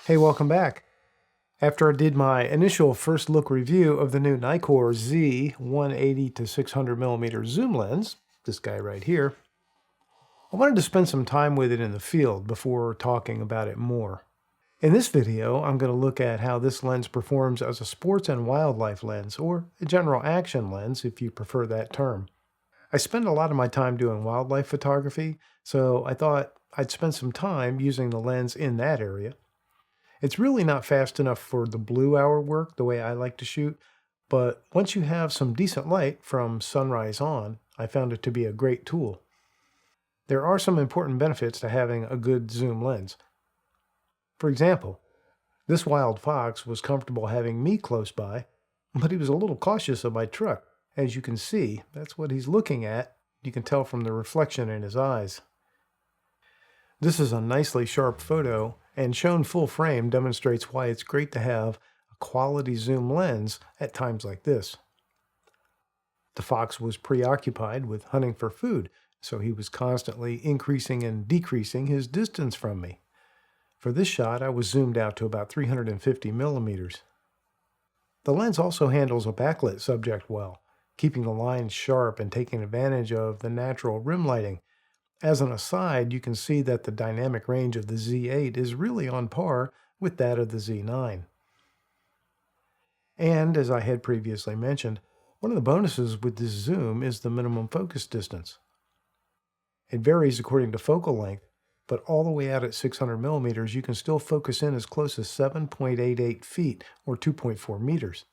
Hey, welcome back. After I did my initial first look review of the new Nikon Z 180 to 600mm zoom lens, this guy right here, I wanted to spend some time with it in the field before talking about it more. In this video, I'm going to look at how this lens performs as a sports and wildlife lens, or a general action lens if you prefer that term. I spend a lot of my time doing wildlife photography, so I thought I'd spend some time using the lens in that area. It's really not fast enough for the blue hour work the way I like to shoot, but once you have some decent light from sunrise on, I found it to be a great tool. There are some important benefits to having a good zoom lens. For example, this wild fox was comfortable having me close by, but he was a little cautious of my truck. As you can see, that's what he's looking at. You can tell from the reflection in his eyes. This is a nicely sharp photo, and shown full frame demonstrates why it's great to have a quality zoom lens at times like this. The fox was preoccupied with hunting for food, so he was constantly increasing and decreasing his distance from me. For this shot, I was zoomed out to about 350 millimeters. The lens also handles a backlit subject well, keeping the lines sharp and taking advantage of the natural rim lighting. As an aside, you can see that the dynamic range of the Z8 is really on par with that of the Z9. And as I had previously mentioned, one of the bonuses with this zoom is the minimum focus distance. It varies according to focal length, but all the way out at 600 millimeters, you can still focus in as close as 7.88 feet or 2.4 meters.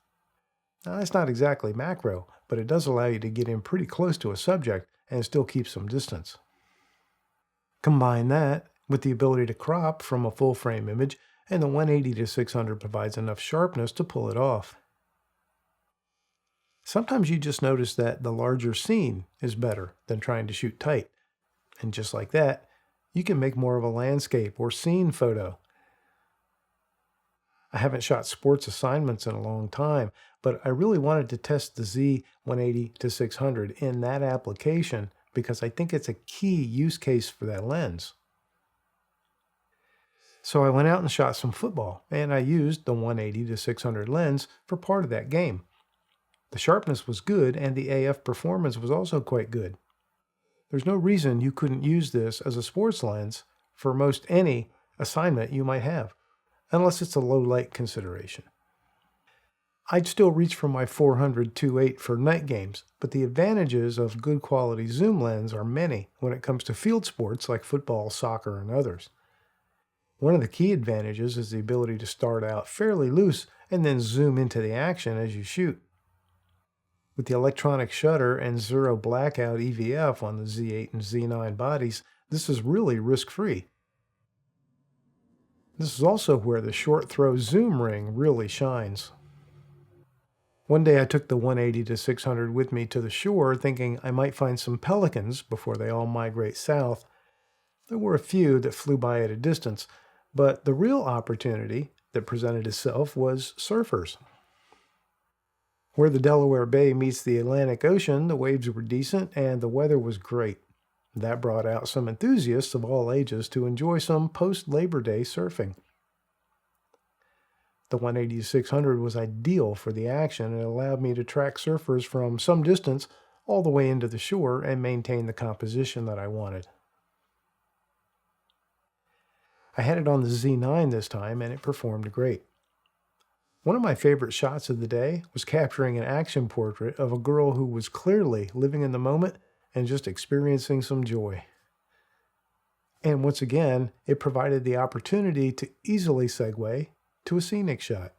Now, that's not exactly macro, but it does allow you to get in pretty close to a subject and still keep some distance. Combine that with the ability to crop from a full frame image, and the 180 to 600 provides enough sharpness to pull it off. Sometimes you just notice that the larger scene is better than trying to shoot tight. And just like that, you can make more of a landscape or scene photo. I haven't shot sports assignments in a long time, but I really wanted to test the Z 180 to 600 in that application because I think it's a key use case for that lens. So I went out and shot some football, and I used the 180 to 600 lens for part of that game. The sharpness was good, and the AF performance was also quite good. There's no reason you couldn't use this as a sports lens for most any assignment you might have, unless it's a low light consideration. I'd still reach for my 400 2.8 for night games, but the advantages of good quality zoom lens are many when it comes to field sports like football, soccer, and others. One of the key advantages is the ability to start out fairly loose and then zoom into the action as you shoot. With the electronic shutter and zero blackout EVF on the Z8 and Z9 bodies, this is really risk-free. This is also where the short throw zoom ring really shines. One day I took the 180 to 600 with me to the shore thinking I might find some pelicans before they all migrate south. There were a few that flew by at a distance, but the real opportunity that presented itself was surfers. Where the Delaware Bay meets the Atlantic Ocean, the waves were decent and the weather was great. That brought out some enthusiasts of all ages to enjoy some post-Labor Day surfing. The 180 to 600 was ideal for the action and allowed me to track surfers from some distance all the way into the shore and maintain the composition that I wanted. I had it on the Z9 this time and it performed great. One of my favorite shots of the day was capturing an action portrait of a girl who was clearly living in the moment and just experiencing some joy. And once again, it provided the opportunity to easily segue to a scenic shot.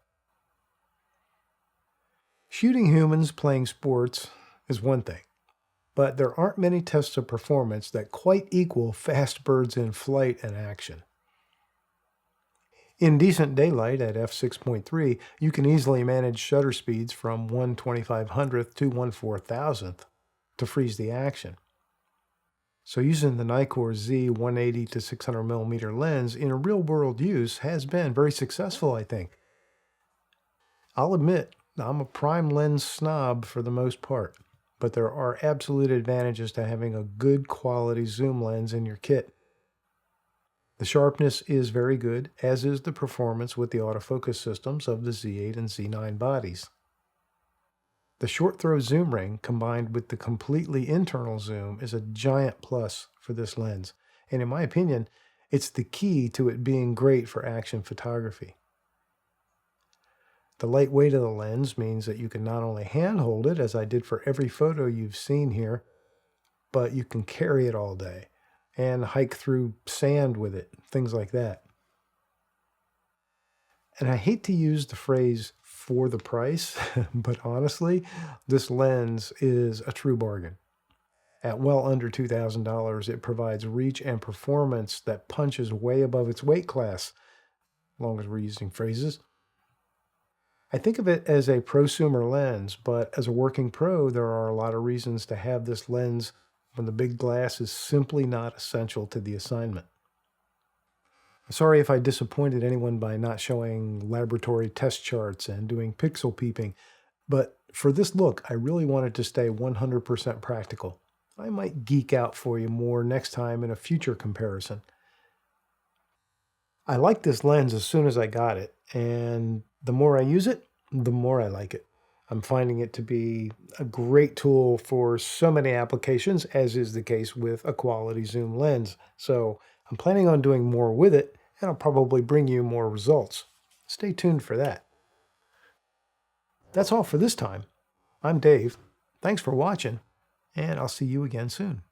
Shooting humans playing sports is one thing, but there aren't many tests of performance that quite equal fast birds in flight and action. In decent daylight at f6.3, you can easily manage shutter speeds from 1/2500th to 1/4000th to freeze the action. So using the Nikon Z 180 to 600mm lens in real-world use has been very successful, I think. I'll admit, I'm a prime lens snob for the most part, but there are absolute advantages to having a good quality zoom lens in your kit. The sharpness is very good, as is the performance with the autofocus systems of the Z8 and Z9 bodies. The short throw zoom ring combined with the completely internal zoom is a giant plus for this lens, and in my opinion, it's the key to it being great for action photography. The light weight of the lens means that you can not only handhold it, as I did for every photo you've seen here, but you can carry it all day and hike through sand with it, things like that. And I hate to use the phrase for the price, but honestly, this lens is a true bargain. At well under $2,000, it provides reach and performance that punches way above its weight class, as long as we're using phrases. I think of it as a prosumer lens, but as a working pro, there are a lot of reasons to have this lens when the big glass is simply not essential to the assignment. Sorry if I disappointed anyone by not showing laboratory test charts and doing pixel peeping, but for this look, I really wanted to stay 100% practical. I might geek out for you more next time in a future comparison. I liked this lens as soon as I got it, and the more I use it, the more I like it. I'm finding it to be a great tool for so many applications, as is the case with a quality zoom lens. So I'm planning on doing more with it, and I'll probably bring you more results. Stay tuned for that. That's all for this time. I'm Dave. Thanks for watching, and I'll see you again soon.